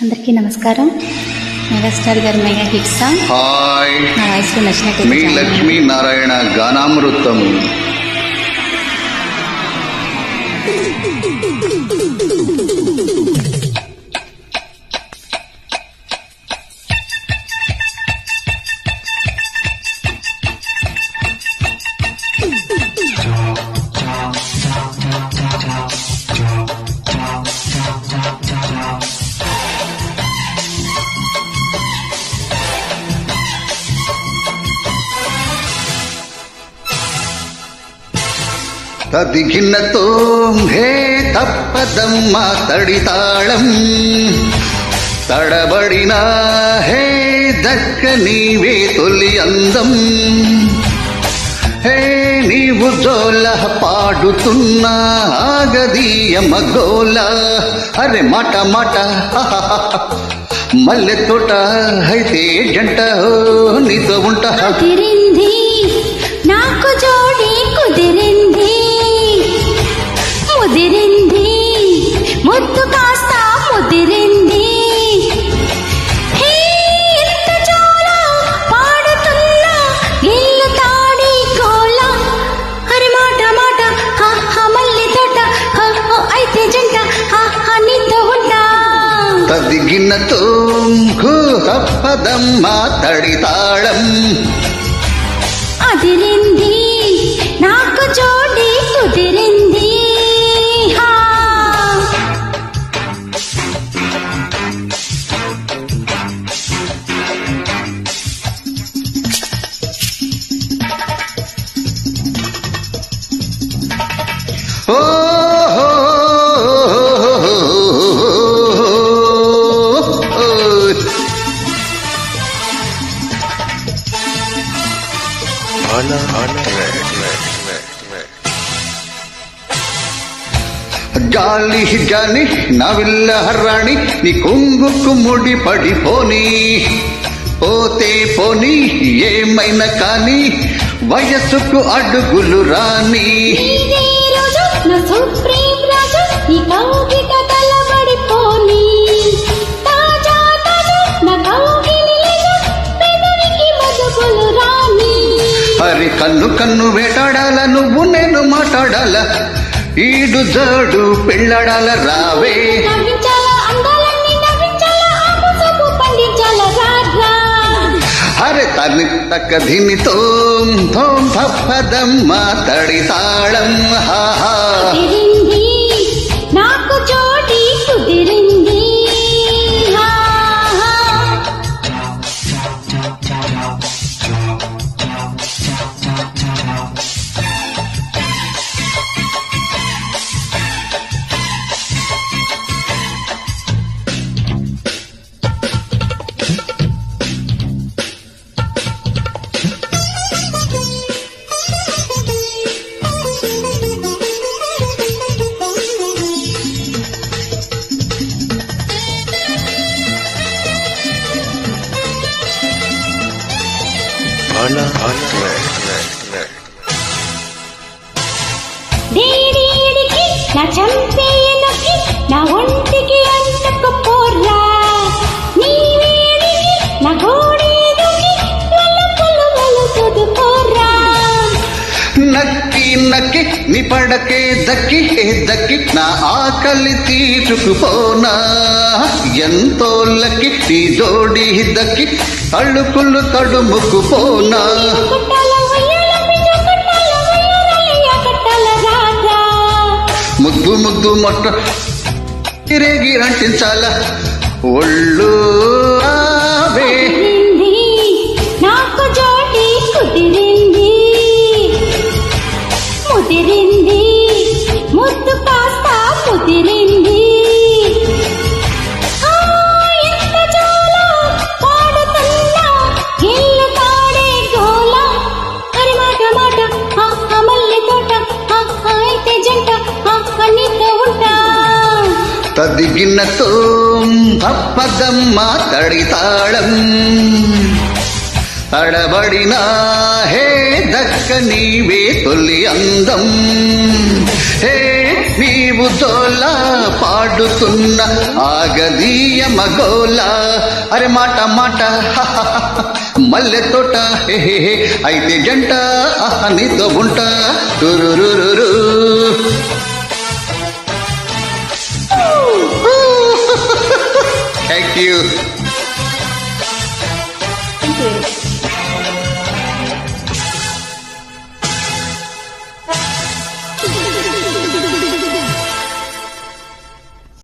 అందరికీ నమస్కారం. మెగాస్టార్ గారి మెగా హిట్ సాంగ్ హాయ్, నా వాయిస్ లో నచ్చినట్టు మీ లక్ష్మీ నారాయణ గానామృతం. తదిగిన్నతో హే తప్పదమ్మ తడితాళం, తడబడినా హే దక్క నీవే తొలి అందం. హే నీవు జోల పాడుతున్నా ఆగదీయమ్మ గోల. అరే మాట మాట మల్లె తోట అయితే జంట నీతో ఉంటా. కుదిరింది నాకు జోడి కుదిరింది, ముదిరింది ముద్దు కాస్త ముదిరింది. హే ఎంత జోల పాడుతున్నా ఇల్లు తాడి కోల. అరే మాట మాట మల్లె తోట అయితే జంట నీతో ఉంటా. తదిగిన్నతో తప్పదమ్మ తడితాళం, అదిరింది నాకు జోడి కుదిరింది. ఓ గాలి గాని నవిల్ల హర్రాణి నీ కుంగుకు ముడి పడిపోని. పోతే పోని ఏమైనా కాని వయస్సుకు అడుగులు రాని. హరి కన్ను కన్ను వేటాడాల, నువ్వు నేను మాట్లాడాల, ఈడు జాడు పెళ్ళాడాల రావే. అరే తని తక్క ధినితో ధోం తప్పదమ్మ తడితాళం. హాహా నాకు జోడి కుదిరింది. దేడికి నా చంపేయనకి నా ఒంటికి అంటకు పోర్రా. నీ వేడికి నా గోడేదుకి వలపులు వలుసుదు పోర్రా. నక్కి నక్కి నీ పడకే దక్కి దక్కి నా ఆకలి తీర్చుకుపోనా. ఎంతో లక్కి నీ జోడి దక్కి అళ్ళుకుళ్ళు తడుముకుపోనా. ముద్దు ముద్దు మొట్ట తిరిగి అంటించాల ఒళ్ళు ఆవే. నాకు జోడి కుదిరింది, ముదిరింది ముద్దు కాస్త ముదిరింది. ఎంత జోల పాడుతున్నా ఇల్లు తాడే గోల. అరి మాట మాట మల్లె తోట అయితే జంట నీతో ఉంటా. తదిగిన్నతో తప్పదమ్మ తడితాళం, తడబడినా హే దక్క నీవే తొలి అందం. హే నీవు జోల పాడుతున్న ఆగదీయ మగోల అరే మాట మాట మల్లె తోట హే అయితే జంట నీతో ఉంటా టురురురు థ్యాంక్ యూ